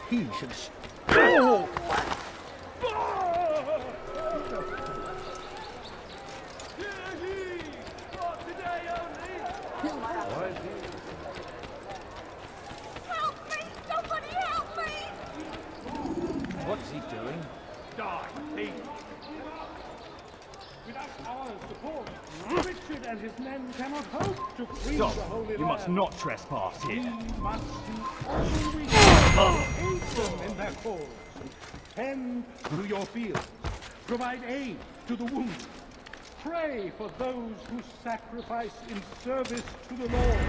he should... Oh! What's he doing? Die, thief! Without our support, Richard and his men cannot hope to free the Holy Land. You must not trespass We here. must do all we can to aid them in their cause. Tend to your fields. Provide aid to the wounded. Pray for those who sacrifice in service to the Lord.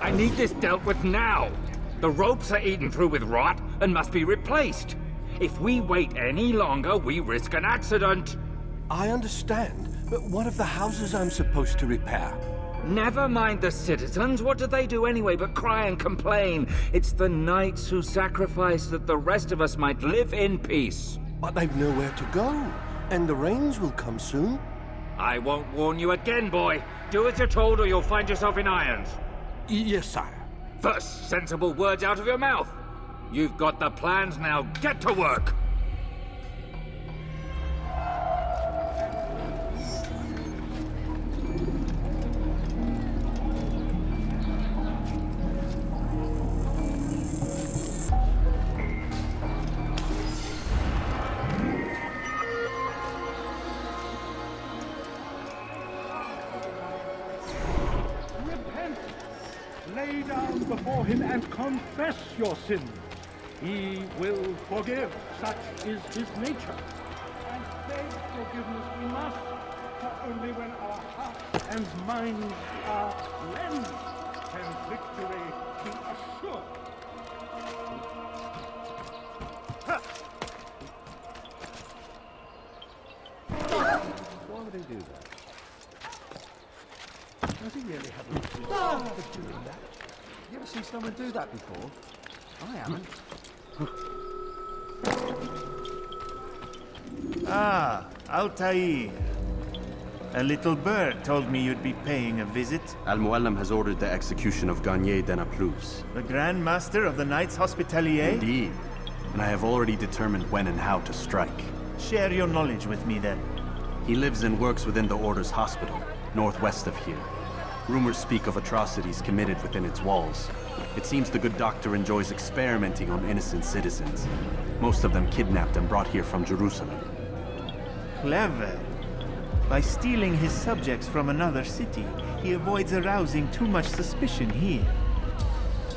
I need this dealt with now. The ropes are eaten through with rot and must be replaced. If we wait any longer, we risk an accident. I understand, but what of the houses I'm supposed to repair? Never mind the citizens. What do they do anyway but cry and complain? It's the knights who sacrifice that the rest of us might live in peace. But they've nowhere to go, and the rains will come soon. I won't warn you again, boy. Do as you're told or you'll find yourself in irons. Yes, sire. First, sensible words out of your mouth. You've got the plans now. Get to work. Lay down before him and confess your sin. He will forgive. Such is his nature. And beg forgiveness we must, for only when our hearts and minds are cleansed can victory be assured. Why would he do that? Does he really have a reason for doing that? You ever seen someone do that before? I haven't. Ah, Altair. A little bird told me you'd be paying a visit. Al-Muallim has ordered the execution of Garnier de Naplouse. The Grand Master of the Knights Hospitalier? Indeed. And I have already determined when and how to strike. Share your knowledge with me then. He lives and works within the Order's hospital, northwest of here. Rumors speak of atrocities committed within its walls. It seems the good doctor enjoys experimenting on innocent citizens. Most of them kidnapped and brought here from Jerusalem. Clever. By stealing his subjects from another city, he avoids arousing too much suspicion here.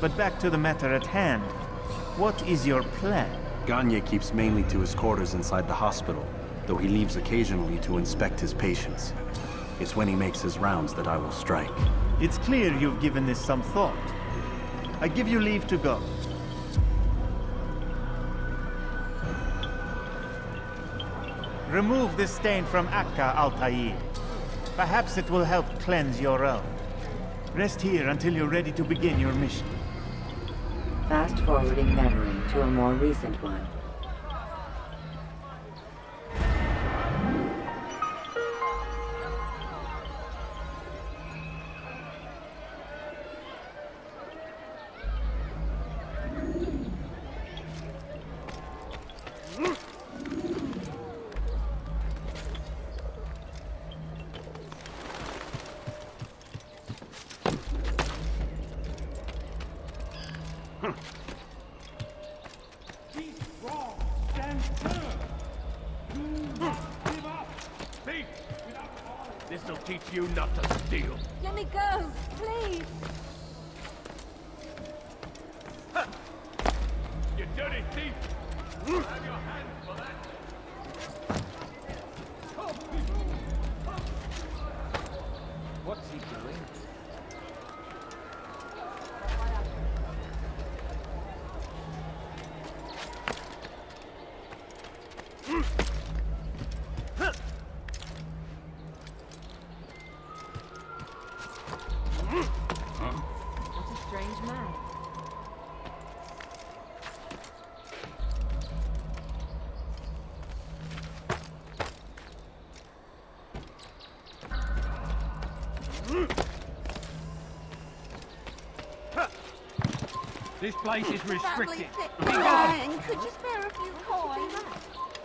But back to the matter at hand. What is your plan? Garnier keeps mainly to his quarters inside the hospital, though he leaves occasionally to inspect his patients. It's when he makes his rounds that I will strike. It's clear you've given this some thought. I give you leave to go. Remove this stain from Akka, Altair. Perhaps it will help cleanse your own. Rest here until you're ready to begin your mission. Fast-forwarding memory to a more recent one. Be strong, stand firm. Do not give up. Think without falling. This'll teach you not to steal. Let me go, please. dirty thief! Have your hands for that! What's he doing? What a strange man. This place is restricted. Family man, could you spare a few coins?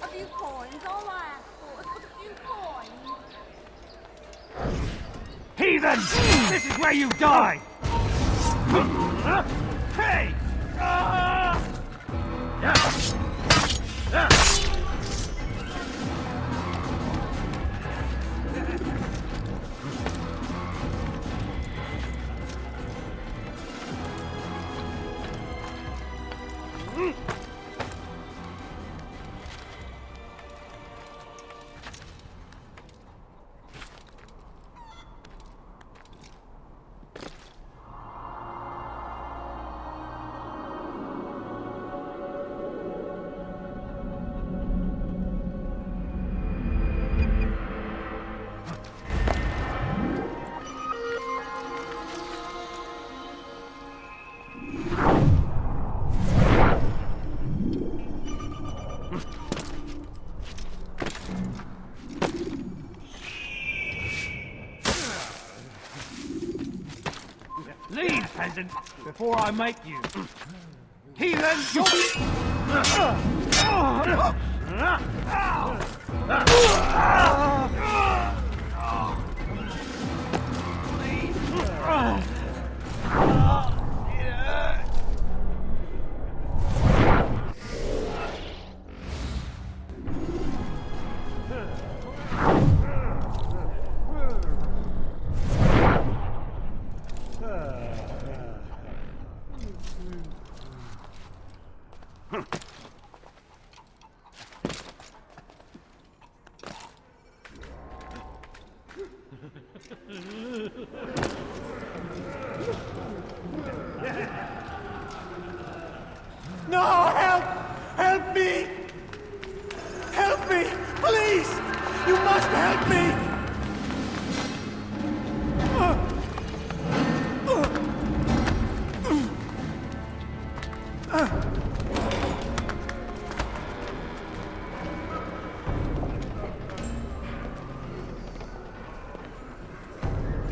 A few coins, all I ask for is a few coins. Heathen! This is where you die! Hey! Leave, peasant, before I make you. Heathen! No, help! Help me! Help me! Please! You must help me!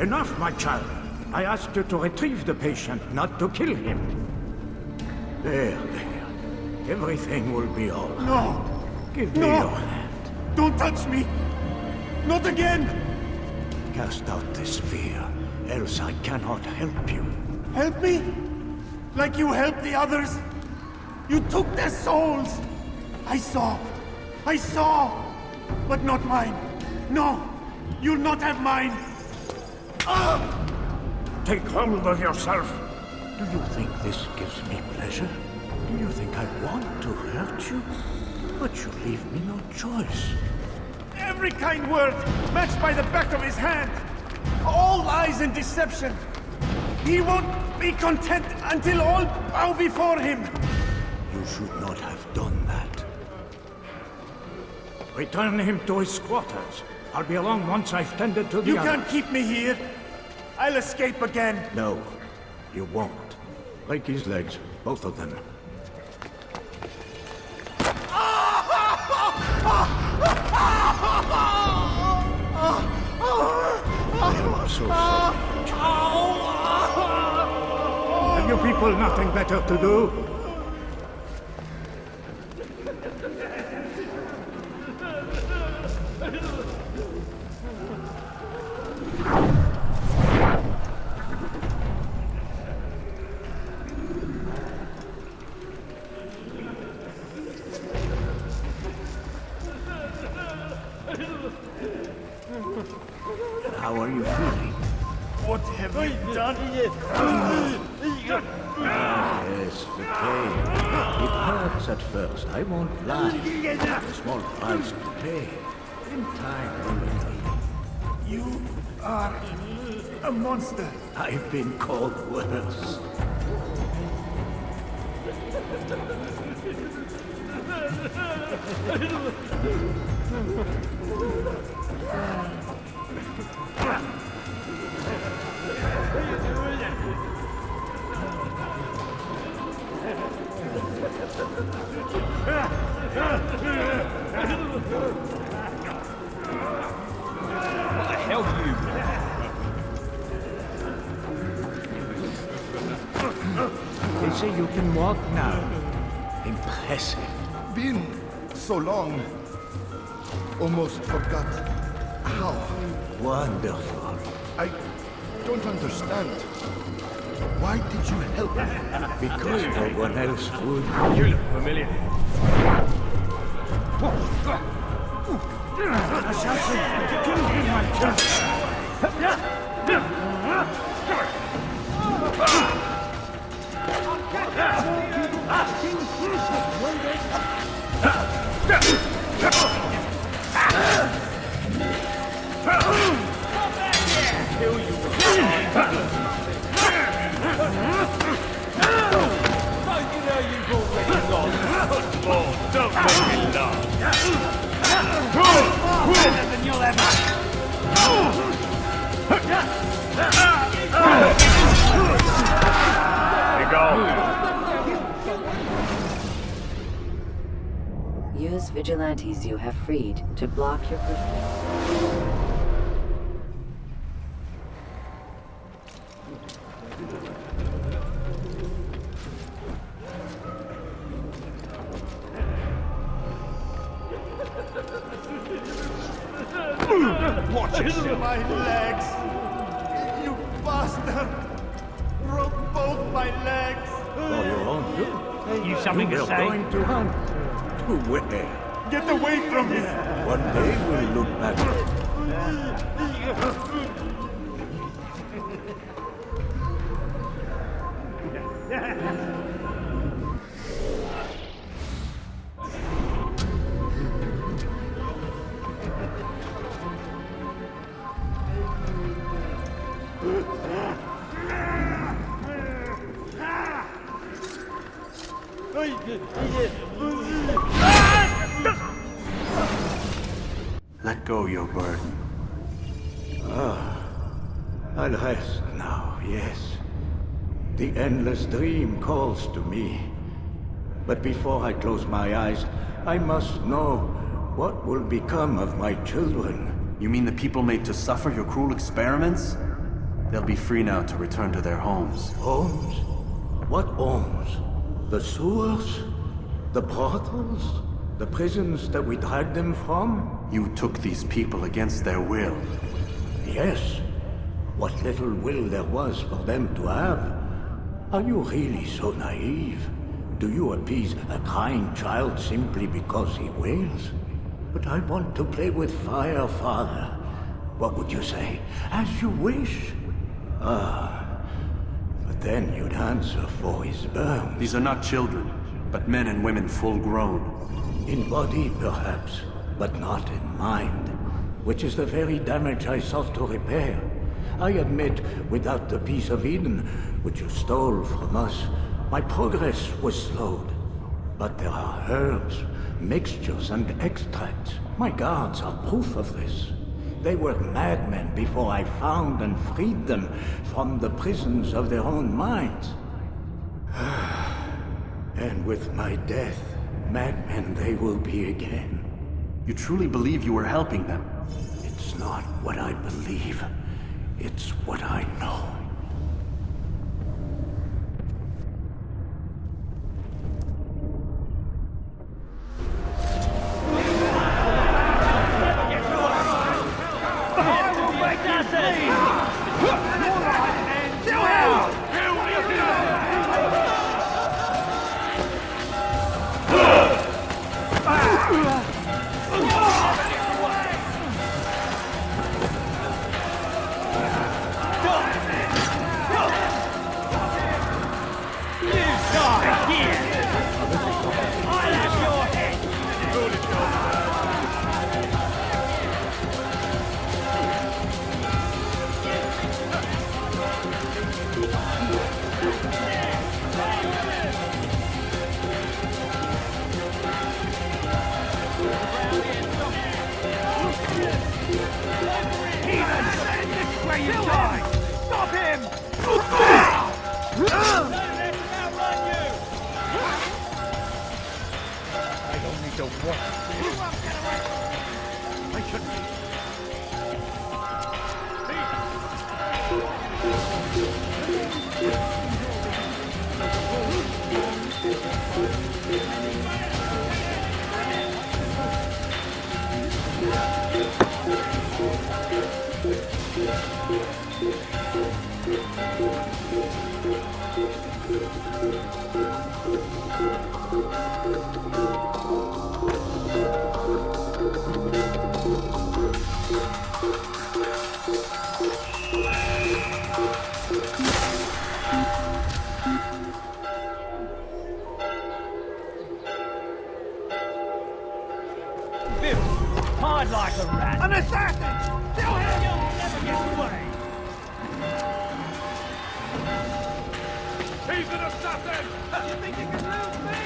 Enough, my child. I asked you to retrieve the patient, not to kill him. There. Everything will be all right. No! Give me No! your hand. Don't touch me! Not again! Cast out this fear, else I cannot help you. Help me? Like you helped the others? You took their souls! I saw! But not mine! No! You'll not have mine! Take hold of yourself. Do you think this gives me pleasure? Do you think I want to hurt you? But you leave me no choice. Every kind word matched by the back of his hand! All lies and deception! He won't be content until all bow before him! You should not have done that. Return him to his quarters. I'll be along once I've tended to the You other. can't keep me here! I'll escape again! No, you won't. Break his legs, both of them. I am so sorry. Have you people nothing better to do? How are you feeling? What have you done? Yes, the pain. It hurts at first, I won't lie. A small price to pay. In time, You are a monster. I've been called worse. What the hell do you... They say you can walk now. Impressive. Been so long. Almost forgot how. Wonderful. I don't understand. Why did you help me? Because no one else would. You look familiar. Assassin! Kill him, my child! Don't make me laugh. Better than you'll ever. Here you go. Use vigilantes you have freed to block your pursuit. Watch it! My legs! You bastard! Broke both my legs! For your own good. You something to We're say? going to hunt. To where? Get away from me! One day we'll look back. Let go your burden. I'll rest now, yes. The endless dream calls to me. But before I close my eyes, I must know what will become of my children. You mean the people made to suffer your cruel experiments? They'll be free now to return to their homes. Homes? What homes? The sewers? The brothels? The prisons that we dragged them from? You took these people against their will. Yes. What little will there was for them to have. Are you really so naive? Do you appease a crying child simply because he wails? But I want to play with fire, Father. What would you say? As you wish. But then you'd answer for his burns. These are not children, but men and women full grown. In body, perhaps, but not in mind. Which is the very damage I sought to repair. I admit, without the piece of Eden, which you stole from us, my progress was slowed. But there are herbs, mixtures, and extracts. My guards are proof of this. They were madmen before I found and freed them from the prisons of their own minds. And with my death, madmen they will be again. You truly believe you were helping them? It's not what I believe. It's what I know. This way you die! Stop him! I don't need to watch this. I shouldn't be. Hide like a rat. An assassin! Still here! You'll never get away! He's an assassin! You think you can lose me?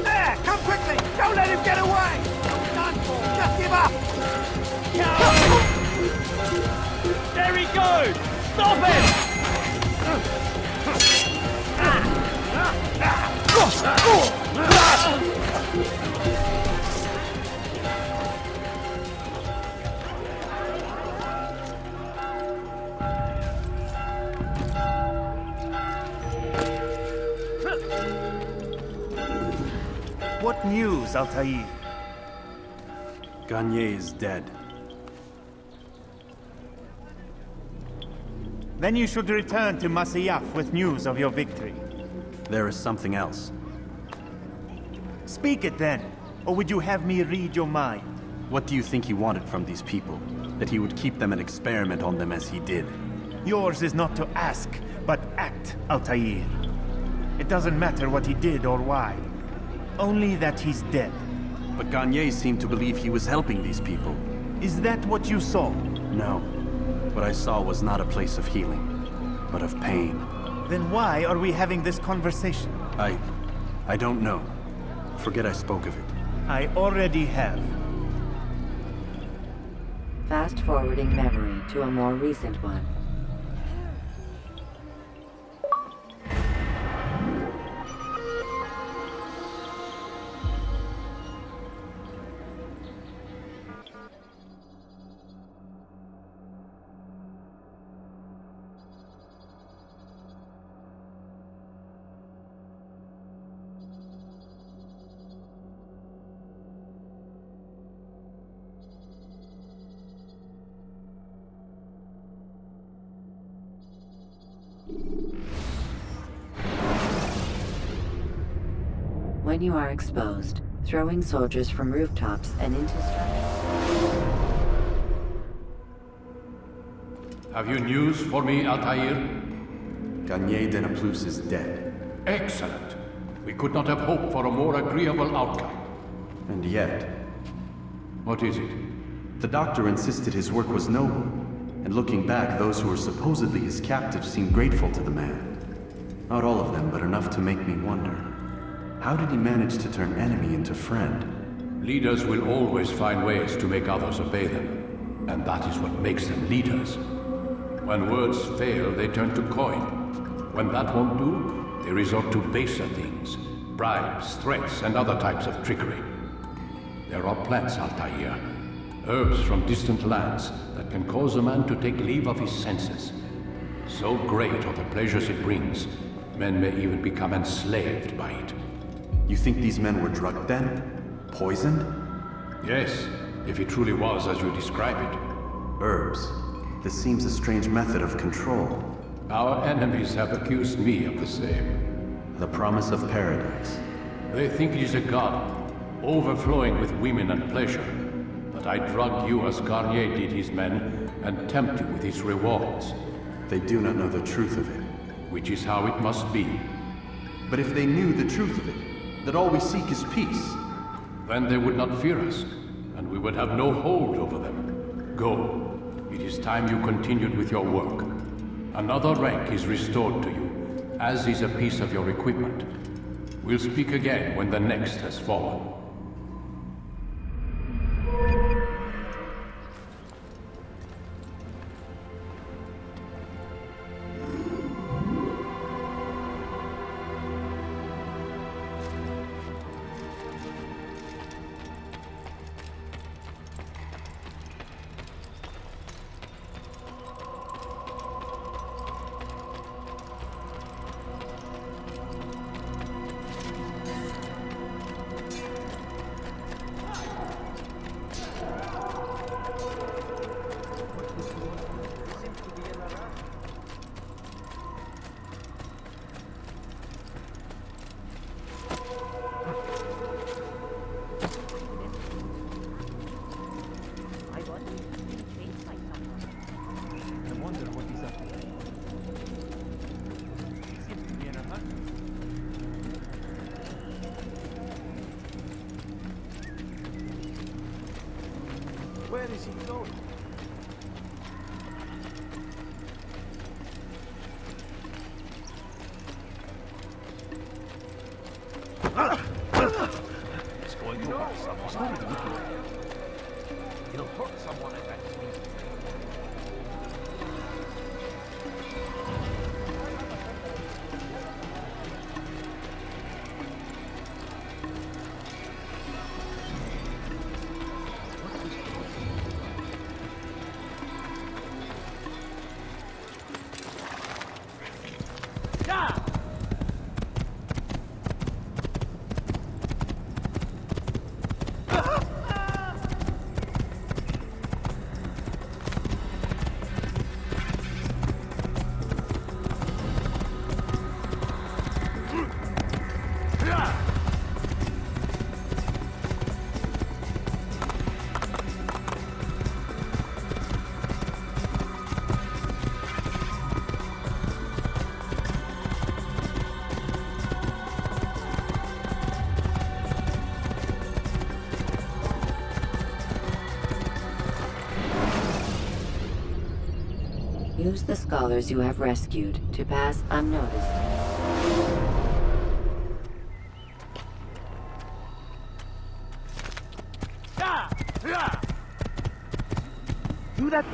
There! Come quickly! Don't let him get away! Done for! Just give up! There he goes! Stop him! What news, Altair? Garnier is dead. Then you should return to Masyaf with news of your victory. There is something else. Speak it then, or would you have me read your mind? What do you think he wanted from these people? That he would keep them and experiment on them as he did? Yours is not to ask, but act, Altair. It doesn't matter what he did or why. Only that he's dead. But Garnier seemed to believe he was helping these people. Is that what you saw? No. What I saw was not a place of healing, but of pain. Then why are we having this conversation? I don't know. Forget I spoke of it. I already have. Fast-forwarding memory to a more recent one. When you are exposed, throwing soldiers from rooftops and into structures. Have you news for me, Altair? Garnier de Naplouse is dead. Excellent. We could not have hoped for a more agreeable outcome. And yet... What is it? The doctor insisted his work was noble, and looking back, those who were supposedly his captives seemed grateful to the man. Not all of them, but enough to make me wonder. How did he manage to turn enemy into friend? Leaders will always find ways to make others obey them, and that is what makes them leaders. When words fail, they turn to coin. When that won't do, they resort to baser things, bribes, threats, and other types of trickery. There are plants, Altair, herbs from distant lands that can cause a man to take leave of his senses. So great are the pleasures it brings, men may even become enslaved by it. You think these men were drugged then? Poisoned? Yes, if it truly was as you describe it. Herbs. This seems a strange method of control. Our enemies have accused me of the same. The promise of paradise. They think it is a god, overflowing with women and pleasure. But I drug you as Garnier did his men, and tempt you with his rewards. They do not know the truth of it. Which is how it must be. But if they knew the truth of it, That all we seek is peace? Then they would not fear us, and we would have no hold over them. Go. It is time you continued with your work. Another rank is restored to you, as is a piece of your equipment. We'll speak again when the next has fallen. Where is he going? It's going to hurt someone. It's not even looking at him. It'll hurt someone if that's me. Use the scholars you have rescued to pass unnoticed. Do that.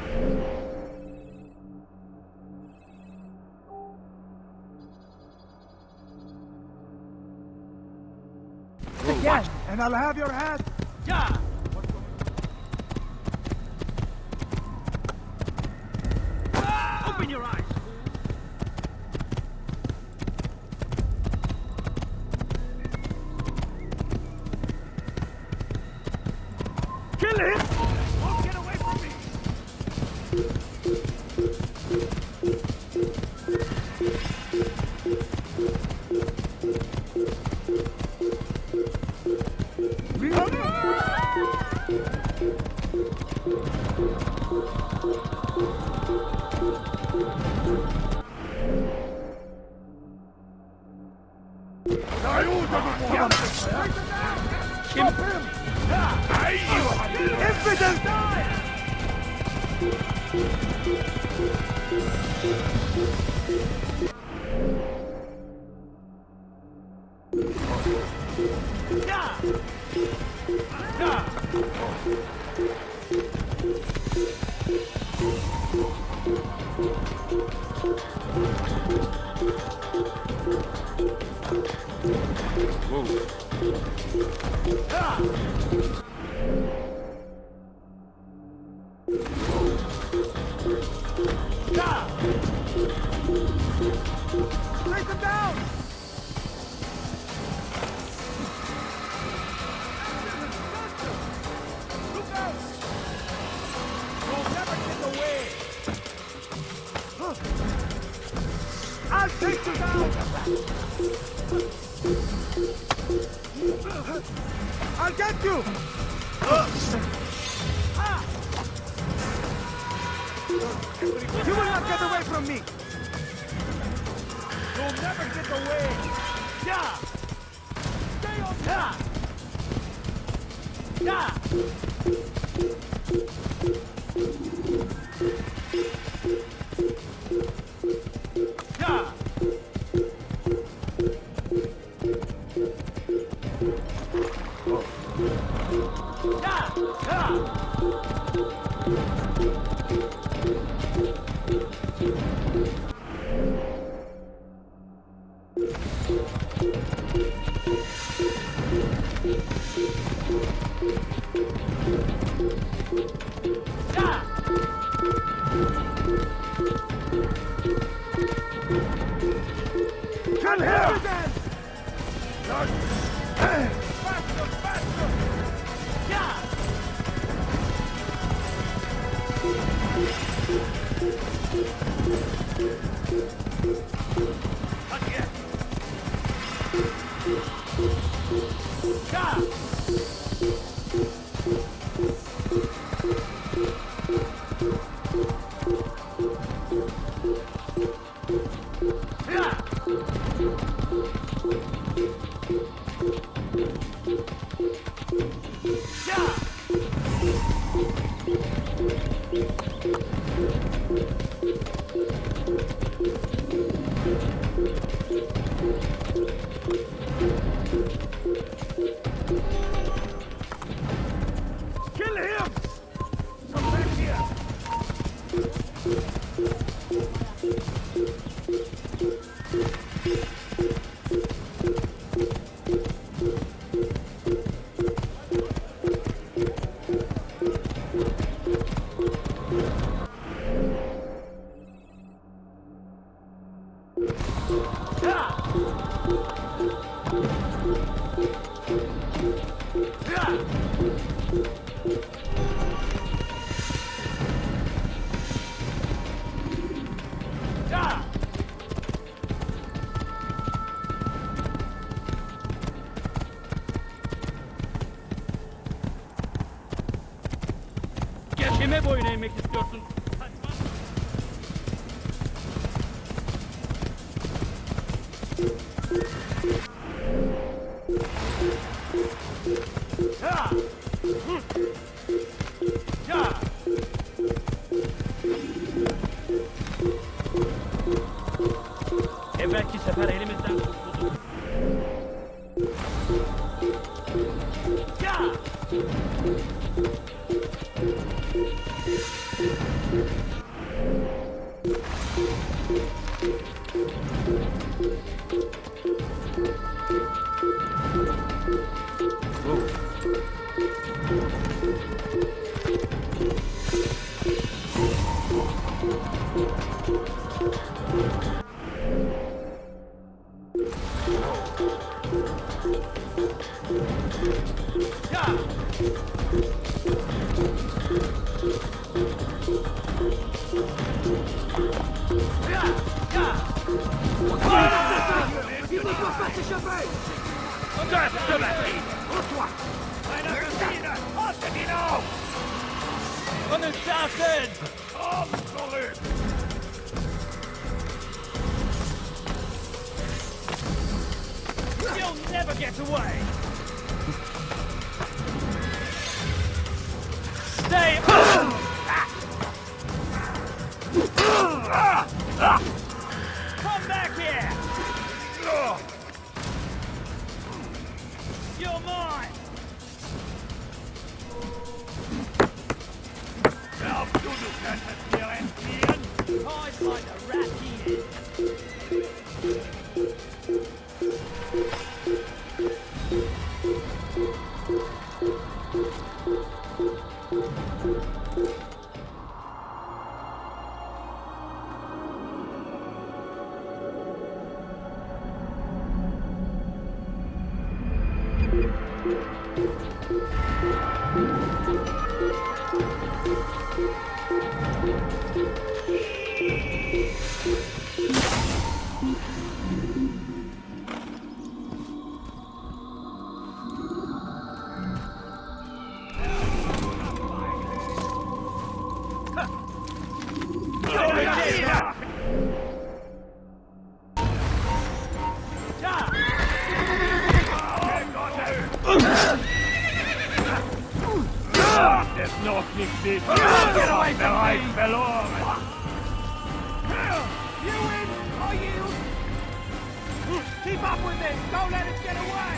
Again, and I'll have your hat. Yeah. Open your eyes. Kill him! Don't get away from me! Break them down! Look out! You'll never get away! I'll take you down! I'll get you! You will not get away from me! You'll never get away! Yeah! Stay Kime boyun eğmek istiyorsun? Evvelki sefer elimizden kurtulduk. An assassin! Absolute! You'll never get away! Stay on! Come back here! You're mine! Hide like a rat he is! vet nog riktigt vad jag förlorat. You win, I yield. Keep up with this. Don't let it get away.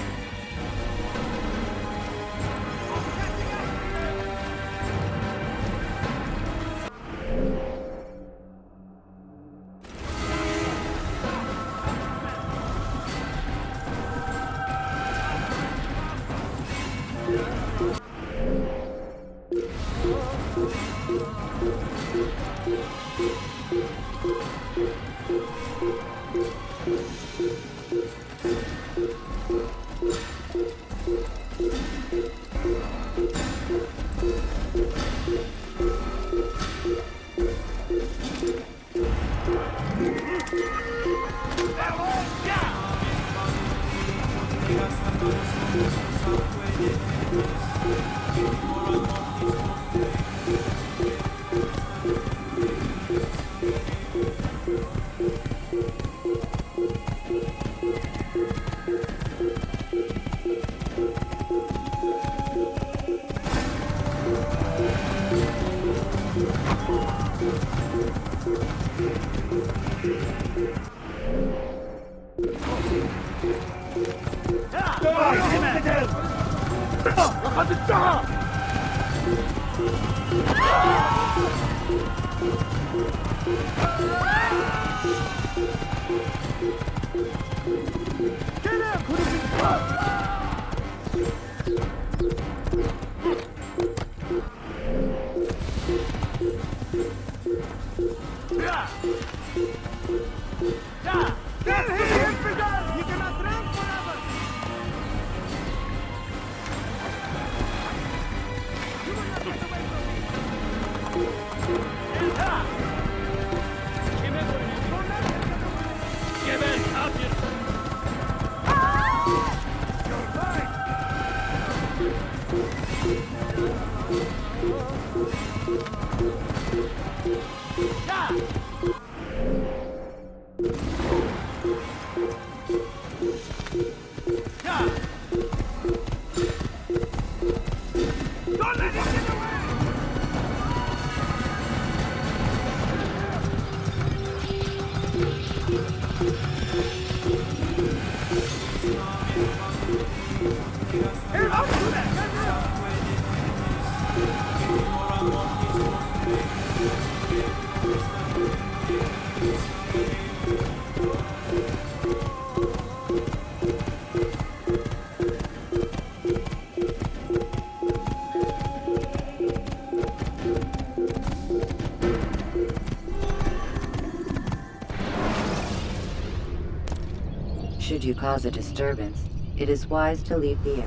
Should you cause a disturbance, it is wise to leave the area.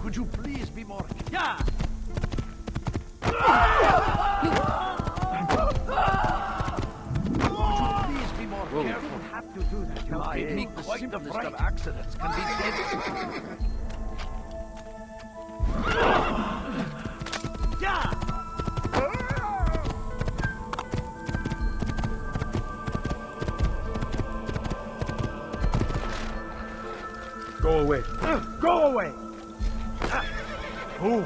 Could you please be more... You don't have to do that. My aim, the simplest of accidents can be deadly. Go away. Go away! Who?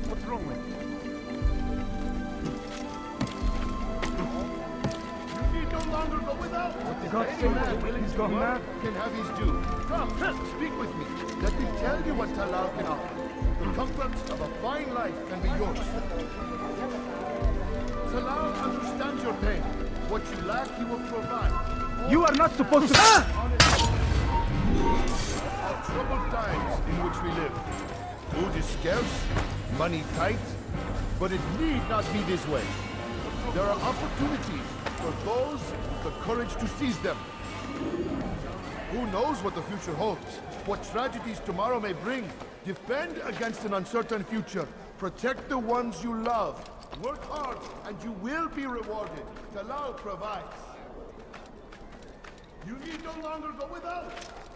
What's wrong with you? You need no longer go without. He's gone mad. Can have his due. Come, speak with me. Let me tell you what Talal can offer. The comfort of a fine life can be yours. Talal understands your pain. What you lack, he will provide. You are not supposed to... Are troubled times in which we live. Food is scarce, money tight, but it need not be this way. There are opportunities for those with the courage to seize them. Who knows what the future holds? What tragedies tomorrow may bring? Defend against an uncertain future. Protect the ones you love. Work hard, and you will be rewarded. Talal provides. You need no longer go without.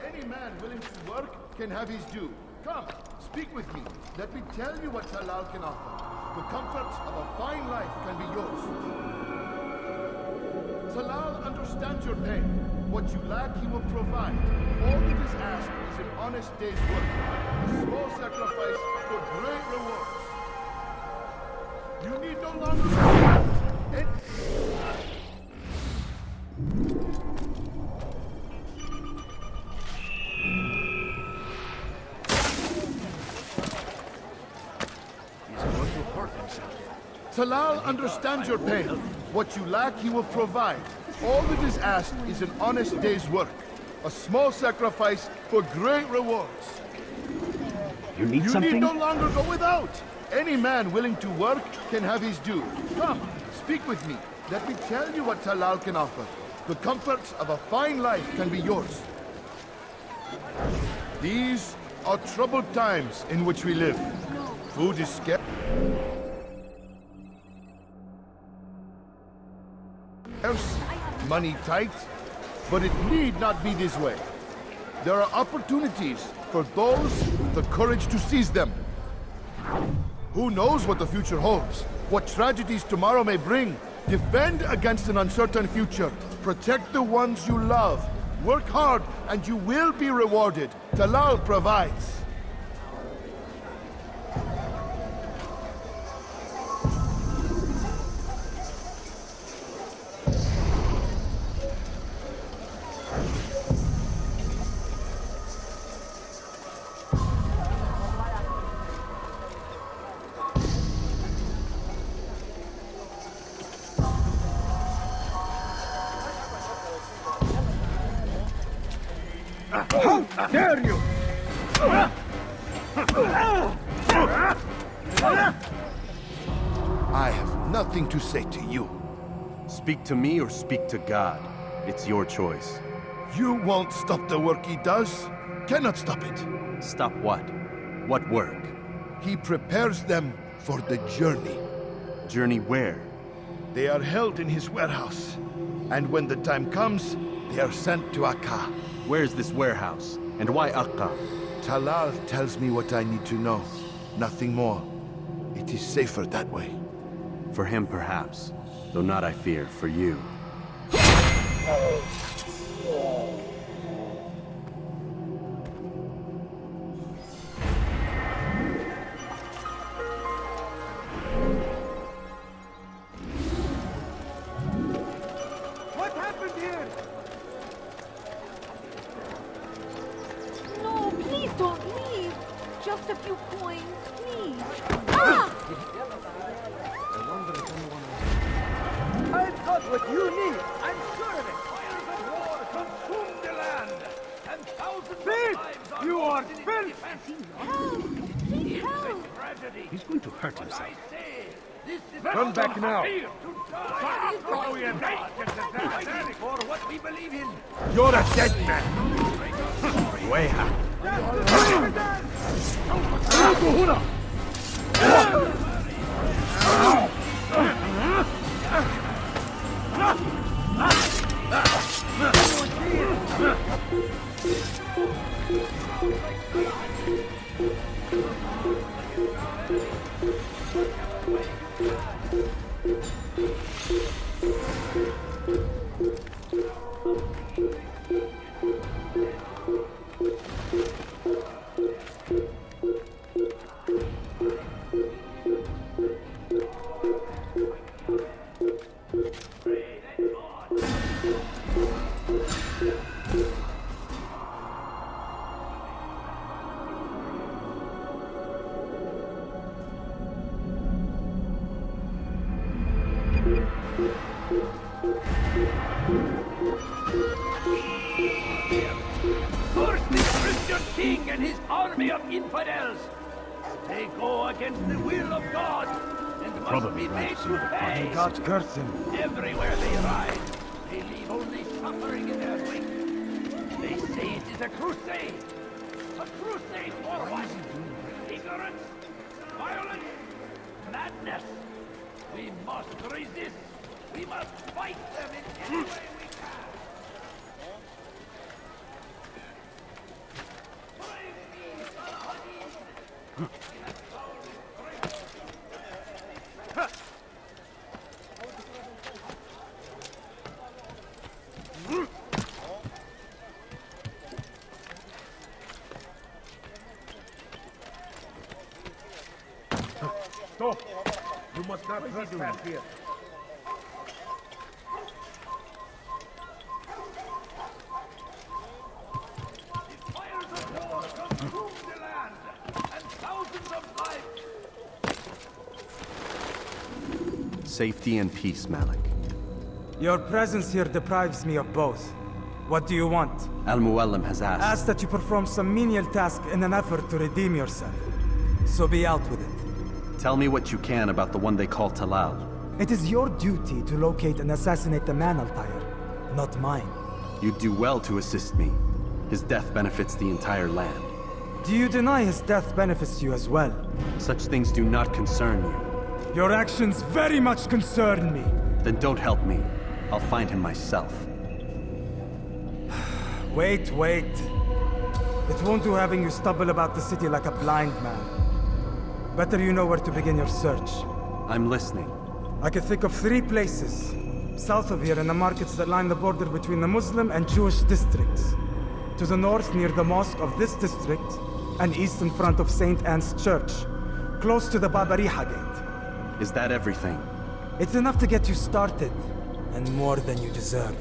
Any man willing to work can have his due. Come, speak with me. Let me tell you what Talal can offer. The comforts of a fine life can be yours. Talal understands your pain. What you lack, he will provide. All that is asked is an honest day's work. A small sacrifice for great rewards. You need no longer go without. Talal understands your pain. What you lack, he will provide. All that is asked is an honest day's work. A small sacrifice for great rewards. You need something? You need no longer go without. Any man willing to work can have his due. Come, speak with me. Let me tell you what Talal can offer. The comforts of a fine life can be yours. These are troubled times in which we live. Food is scarce. Money tight, but it need not be this way. There are opportunities for those with the courage to seize them. Who knows what the future holds? What tragedies tomorrow may bring? Defend against an uncertain future. Protect the ones you love. Work hard and you will be rewarded. Talal provides. How dare you! I have nothing to say to you. Speak to me or speak to God. It's your choice. You won't stop the work he does. Cannot stop it. Stop what? What work? He prepares them for the journey. Journey where? They are held in his warehouse. And when the time comes, they are sent to Akka. Where's this warehouse? And why Akka? Talal tells me what I need to know. Nothing more. It is safer that way. For him, perhaps. Though not, I fear, for you. What happened here? No, please don't leave. Just a few coins, please. Ah! I've got what you need. I'm sure of it. Fires of war consumed the land, and thousands of lives are You are lost in its filth! defense. Help! Please help! Tragedy. He's going to hurt himself. I say, this is Come back now. for what we believe in. You're a dead man! Way out! Curse this Christian king and his army of infidels! They go against the will of God and must be made to pay. God curse him. Everywhere they ride, they leave only suffering in their wake. They say it is a crusade. A crusade for what? Ignorance? Violence? Madness? We must resist. We must fight them in any way we can. Stop! You must not trespass here. Fires of war consume the land, and thousands of lives. Safety and peace, Malik. Your presence here deprives me of both. What do you want? Al-Muallim has asked. Asked that you perform some menial task in an effort to redeem yourself. So be out with it. Tell me what you can about the one they call Talal. It is your duty to locate and assassinate the man, Altair, not mine. You'd do well to assist me. His death benefits the entire land. Do you deny his death benefits you as well? Such things do not concern you. Your actions very much concern me. Then don't help me. I'll find him myself. Wait. It won't do having you stumble about the city like a blind man. Better you know where to begin your search. I'm listening. I can think of 3 places. South of here in the markets that line the border between the Muslim and Jewish districts. To the north near the mosque of this district, and east in front of St. Anne's Church, close to the Babariha Gate. Is that everything? It's enough to get you started, and more than you deserve.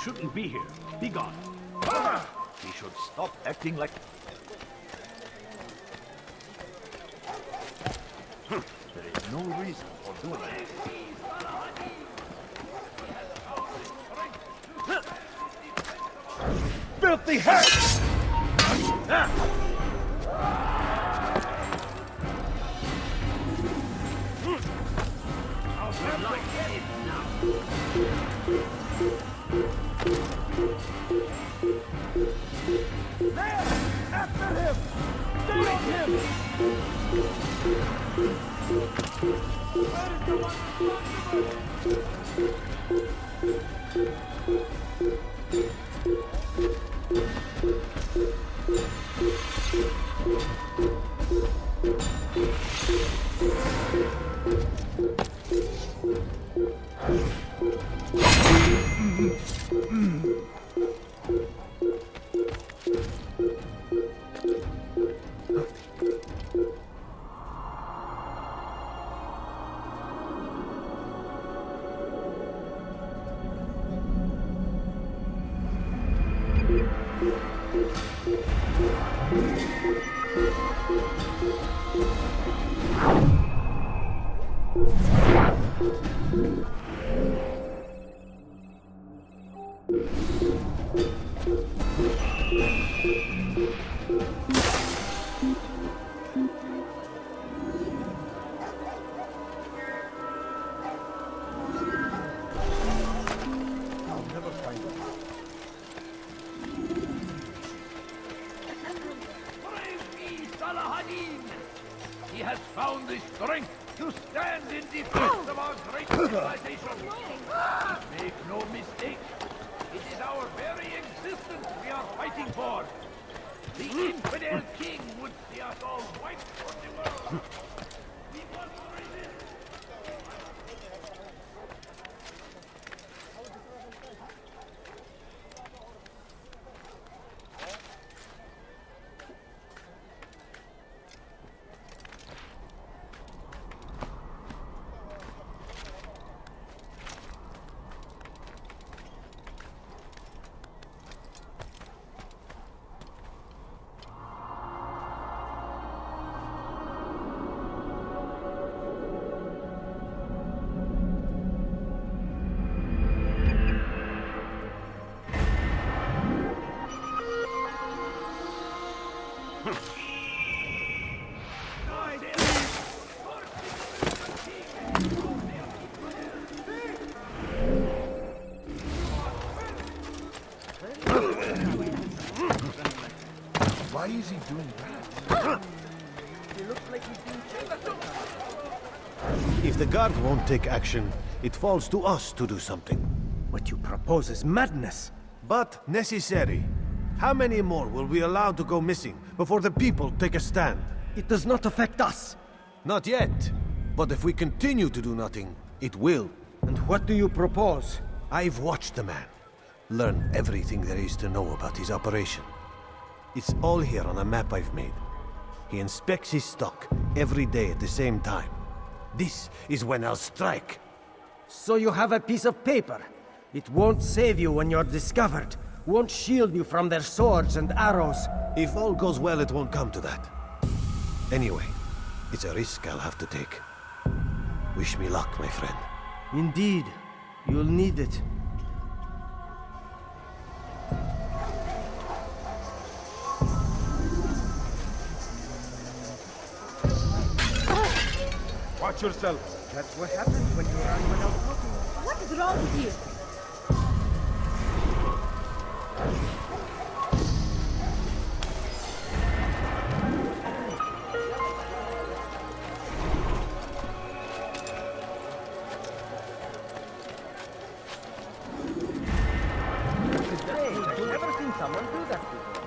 Shouldn't be here. Be gone. We should stop acting like... There is no reason for doing it. Filthy hack! He has found the strength to stand in defense of our great civilization. Make no mistake, it is our very existence we are fighting for. The infidel king would see us all wiped from the world. We must resist. doing that? He looks like he's being chased. If the guard won't take action, it falls to us to do something. What you propose is madness. But necessary. How many more will we allow to go missing before the people take a stand? It does not affect us. Not yet. But if we continue to do nothing, it will. And what do you propose? I've watched the man. Learned everything there is to know about his operation. It's all here on a map I've made. He inspects his stock every day at the same time. This is when I'll strike. So you have a piece of paper. It won't save you when you're discovered. Won't shield you from their swords and arrows. If all goes well, it won't come to that. Anyway, it's a risk I'll have to take. Wish me luck, my friend. Indeed. You'll need it. Watch yourself. That's what happens when you run without looking. What is wrong with you? I've never seen someone do that before.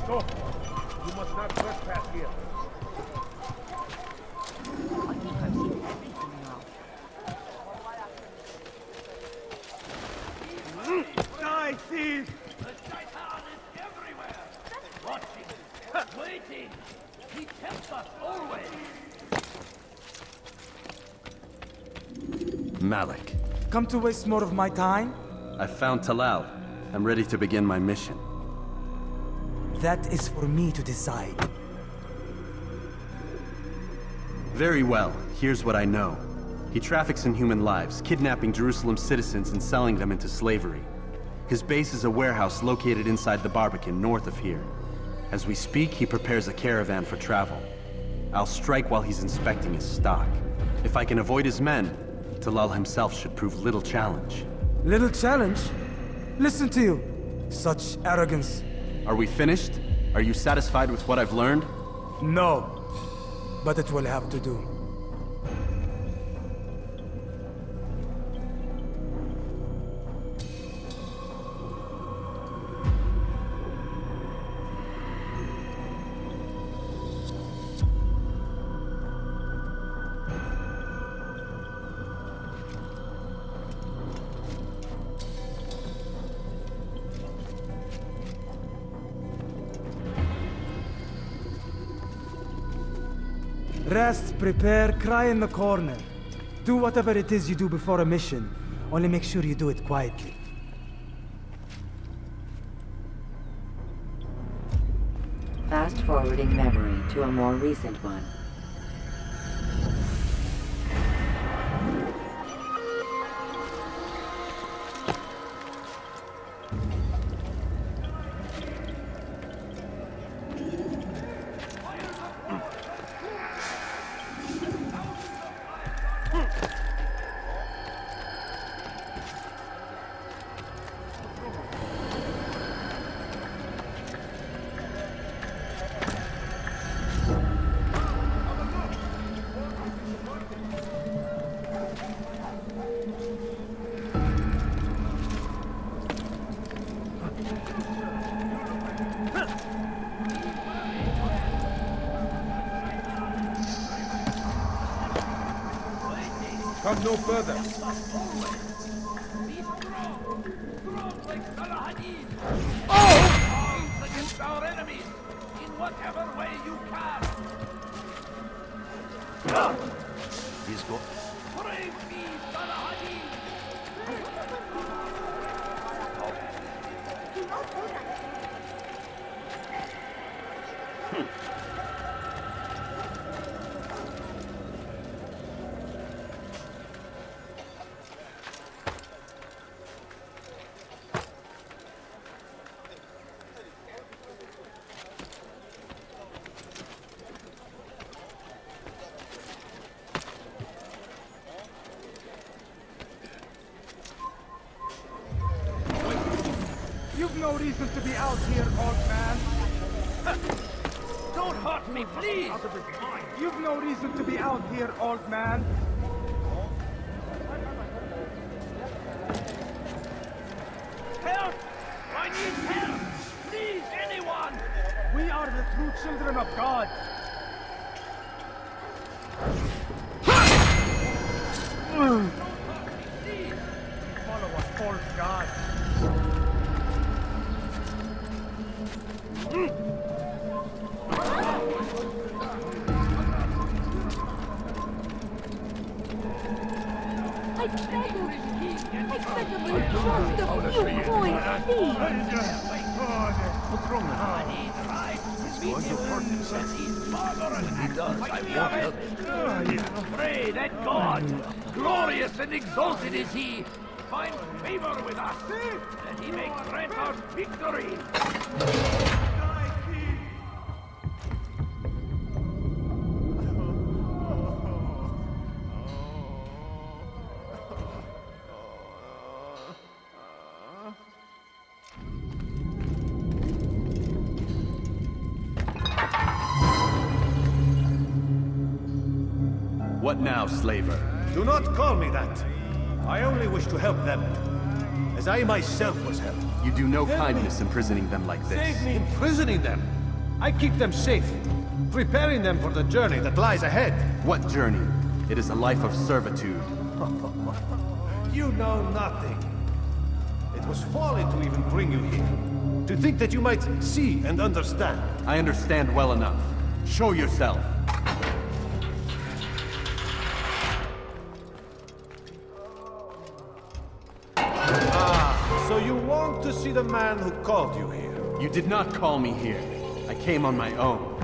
So, you must not trespass here. I think I've seen everything now. Die, thieves! The shaitan is everywhere! Watching, waiting! He tempts us always! Malik. Come to waste more of my time? I found Talal. I'm ready to begin my mission. That is for me to decide. Very well. Here's what I know. He traffics in human lives, kidnapping Jerusalem citizens and selling them into slavery. His base is a warehouse located inside the Barbican, north of here. As we speak, he prepares a caravan for travel. I'll strike while he's inspecting his stock. If I can avoid his men, Talal himself should prove little challenge. Little challenge? Listen to you. Such arrogance. Are we finished? Are you satisfied with what I've learned? No. But it will have to do. Rest, prepare, cry in the corner. Do whatever it is you do before a mission. Only make sure you do it quietly. Fast-forwarding memory to a more recent one. Come no further. Arms against our enemies, in whatever way you can. He's got... Praise be, Salahadin! You've no reason to be out here, old man. Don't hurt me, please! You've no reason to be out here, old man. Help! I need help! Please, anyone! We are the true children of God. Follow a false god. I beg of you, just a few coins, please. What's wrong with him? He's going to hurt himself. He's father and pray that God, glorious and exalted is he, find favor with us, that he may grant us victory. What now, slaver? Do not call me that. I only wish to help them, as I myself was helped. You do no kindness imprisoning them like this. Save me! Imprisoning them? I keep them safe, preparing them for the journey that lies ahead. What journey? It is a life of servitude. You know nothing. It was folly to even bring you here. To think that you might see and understand. I understand well enough. Show yourself. So you want to see the man who called you here? You did not call me here. I came on my own.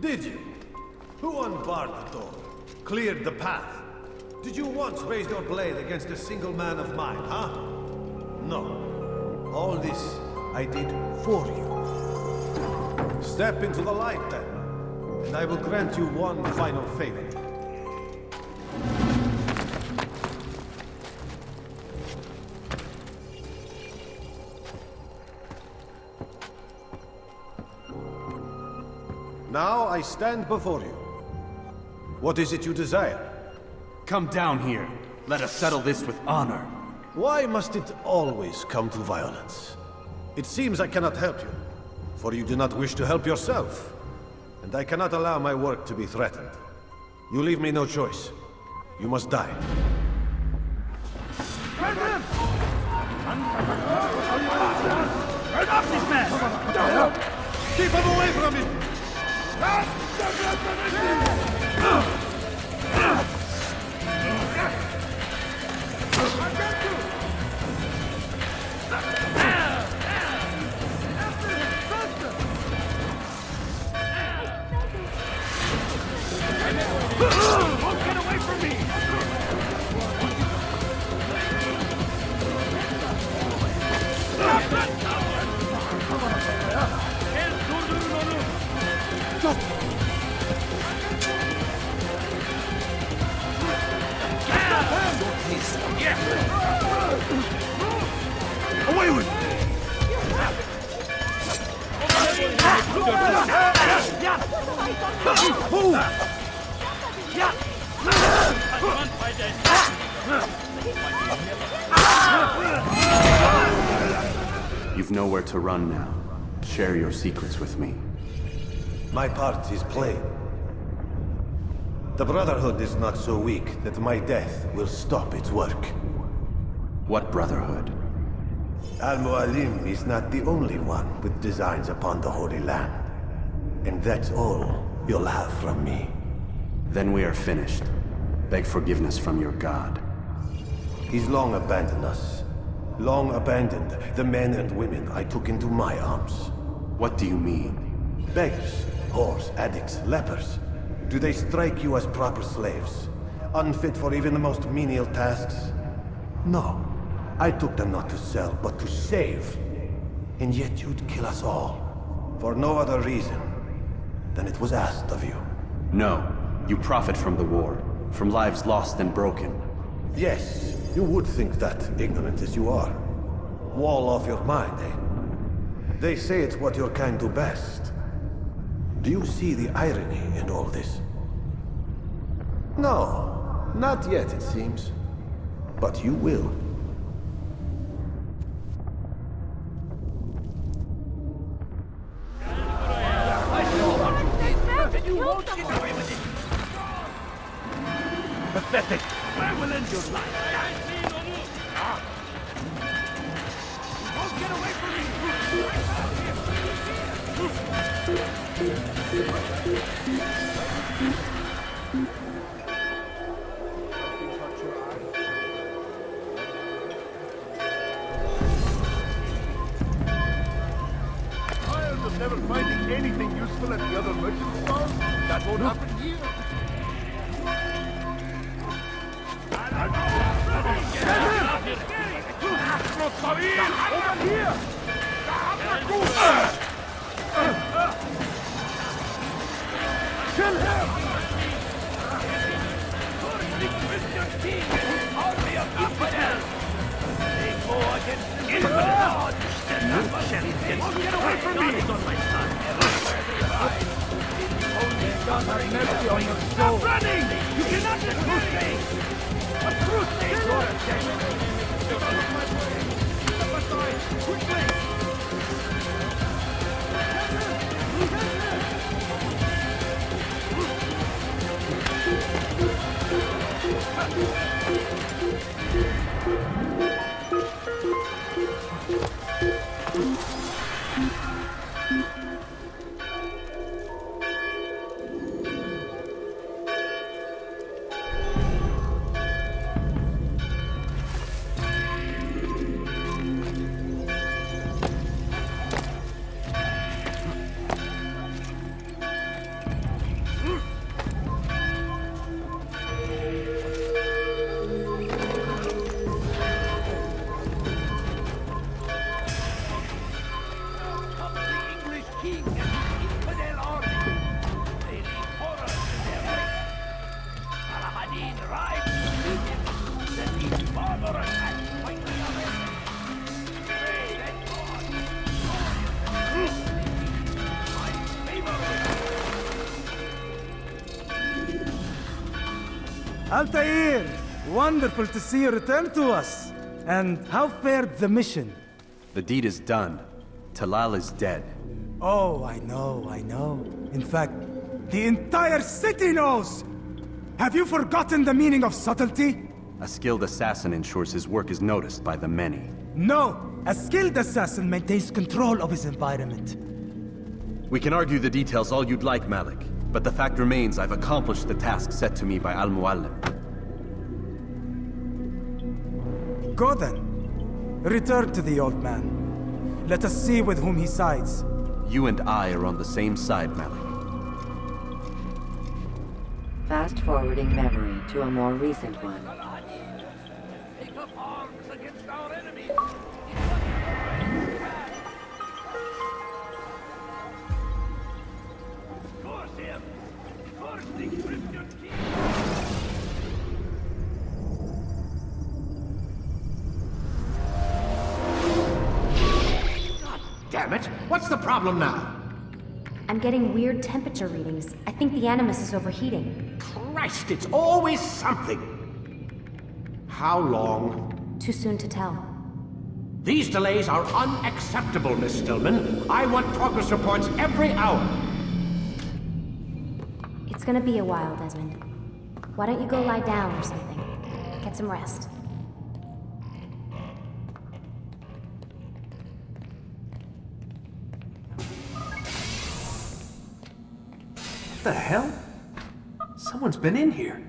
Did you? Who unbarred the door? Cleared the path? Did you once raise your blade against a single man of mine, huh? No. All this I did for you. Step into the light then, and I will grant you one final favor. Now I stand before you. What is it you desire? Come down here. Let us settle this with honor. Why must it always come to violence? It seems I cannot help you, for you do not wish to help yourself. And I cannot allow my work to be threatened. You leave me no choice. You must die. Turn up this man! Keep him away from me! Don't get away from me! Away with You've nowhere to run now. Share your secrets with me. My part is plain. The Brotherhood is not so weak that my death will stop its work. What Brotherhood? Al-Mualim is not the only one with designs upon the Holy Land. And that's all you'll have from me. Then we are finished. Beg forgiveness from your god. He's long abandoned us. Long abandoned the men and women I took into my arms. What do you mean? Beggars, whores, addicts, lepers. Do they strike you as proper slaves? Unfit for even the most menial tasks? No. I took them not to sell, but to save. And yet you'd kill us all. For no other reason than it was asked of you. No. You profit from the war. From lives lost and broken. Yes, you would think that, ignorant as you are. Wall off your mind, eh? They say it's what your kind do best. Do you see the irony in all this? No, not yet, it seems. But you will. Pathetic! I will end your life! Don't get away from me! Tired of never finding anything useful at the other merchant stalls? That won't happen here. Over here! Kill him! The Christian king and his army of infidels! They go against the God! Stand up, get away from me! On my son, everywhere they ride. Only God has mercy on your soul! Stop running! You cannot dismiss me! A crusade for attention! Altair! Wonderful to see you return to us. And how fared the mission? The deed is done. Talal is dead. Oh, I know. In fact, the entire city knows! Have you forgotten the meaning of subtlety? A skilled assassin ensures his work is noticed by the many. No! A skilled assassin maintains control of his environment. We can argue the details all you'd like, Malik. But the fact remains I've accomplished the task set to me by Al-Muallim. Go then. Return to the old man. Let us see with whom he sides. You and I are on the same side, Malik. Fast-forwarding memory to a more recent one. Take up arms against our enemies! Force him! Force the Christian king! God damn it! What's the problem now? I'm getting weird temperature readings. I think the Animus is overheating. Christ, it's always something! How long? Too soon to tell. These delays are unacceptable, Miss Stillman. I want progress reports every hour. It's gonna be a while, Desmond. Why don't you go lie down or something? Get some rest. What the hell? Someone's been in here.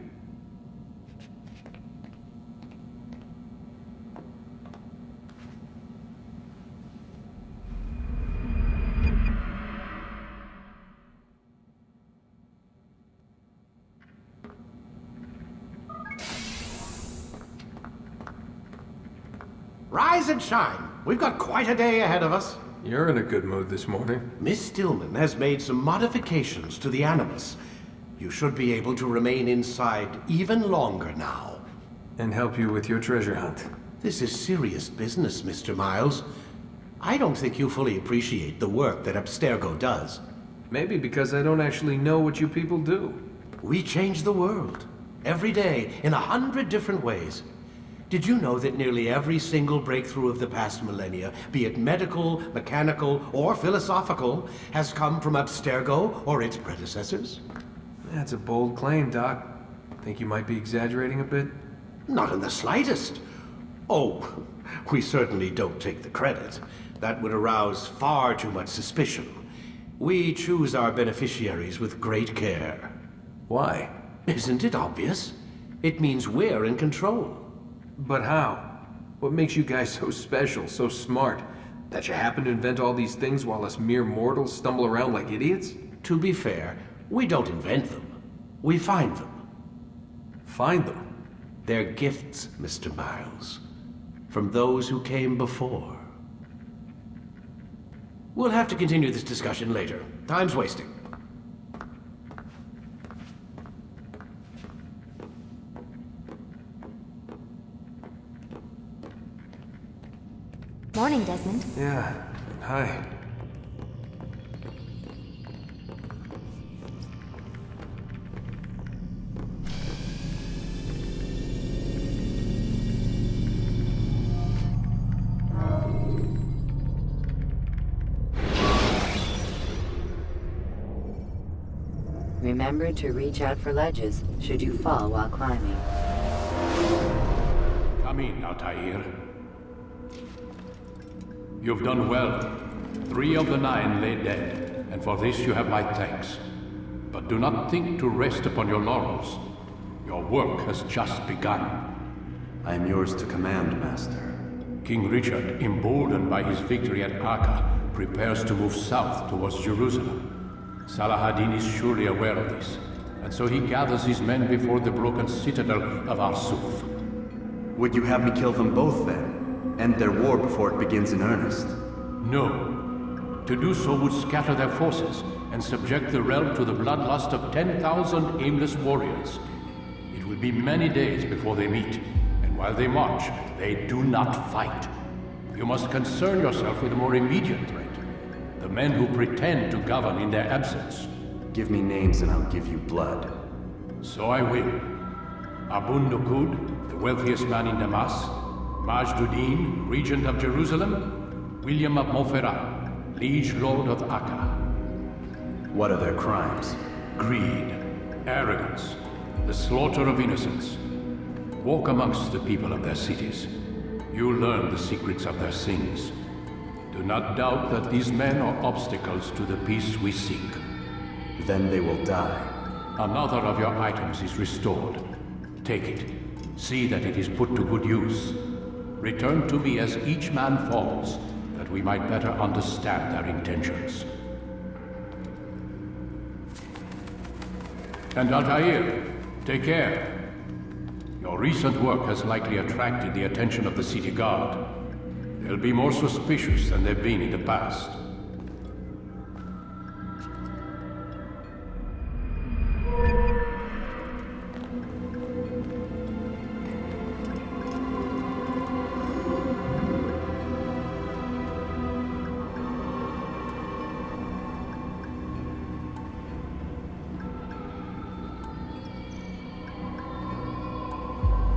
Rise and shine. We've got quite a day ahead of us. You're in a good mood this morning. Miss Stillman has made some modifications to the Animus. You should be able to remain inside even longer now. And help you with your treasure hunt. This is serious business, Mr. Miles. I don't think you fully appreciate the work that Abstergo does. Maybe because I don't actually know what you people do. We change the world. Every day, in 100 different ways. Did you know that nearly every single breakthrough of the past millennia, be it medical, mechanical, or philosophical, has come from Abstergo or its predecessors? That's a bold claim, Doc. Think you might be exaggerating a bit? Not in the slightest. Oh, we certainly don't take the credit. That would arouse far too much suspicion. We choose our beneficiaries with great care. Why? Isn't it obvious? It means we're in control. But how? What makes you guys so special, so smart? That you happen to invent all these things while us mere mortals stumble around like idiots? To be fair, we don't invent them. We find them. Find them? They're gifts, Mr. Miles. From those who came before. We'll have to continue this discussion later. Time's wasting. Morning, Desmond. Yeah. Hi. Remember to reach out for ledges should you fall while climbing. Come in, Altair. You've done well. 3 of the 9 lay dead, and for this you have my thanks. But do not think to rest upon your laurels. Your work has just begun. I am yours to command, Master. King Richard, emboldened by his victory at Acre, prepares to move south towards Jerusalem. Saladin is surely aware of this, and so he gathers his men before the broken citadel of Arsuf. Would you have me kill them both then? End their war before it begins in earnest? No. To do so would scatter their forces and subject the realm to the bloodlust of 10,000 aimless warriors. It will be many days before they meet, and while they march, they do not fight. You must concern yourself with a more immediate threat. The men who pretend to govern in their absence. Give me names and I'll give you blood. So I will. Abun Nukud, the wealthiest man in Damas. Majduddin, regent of Jerusalem. William of Montferrat, liege lord of Acre. What are their crimes? Greed, arrogance, the slaughter of innocents. Walk amongst the people of their cities. You learn the secrets of their sins. Do not doubt that these men are obstacles to the peace we seek. Then they will die. Another of your items is restored. Take it. See that it is put to good use. Return to me as each man falls, that we might better understand their intentions. And Altair, take care. Your recent work has likely attracted the attention of the city guard. They'll be more suspicious than they've been in the past.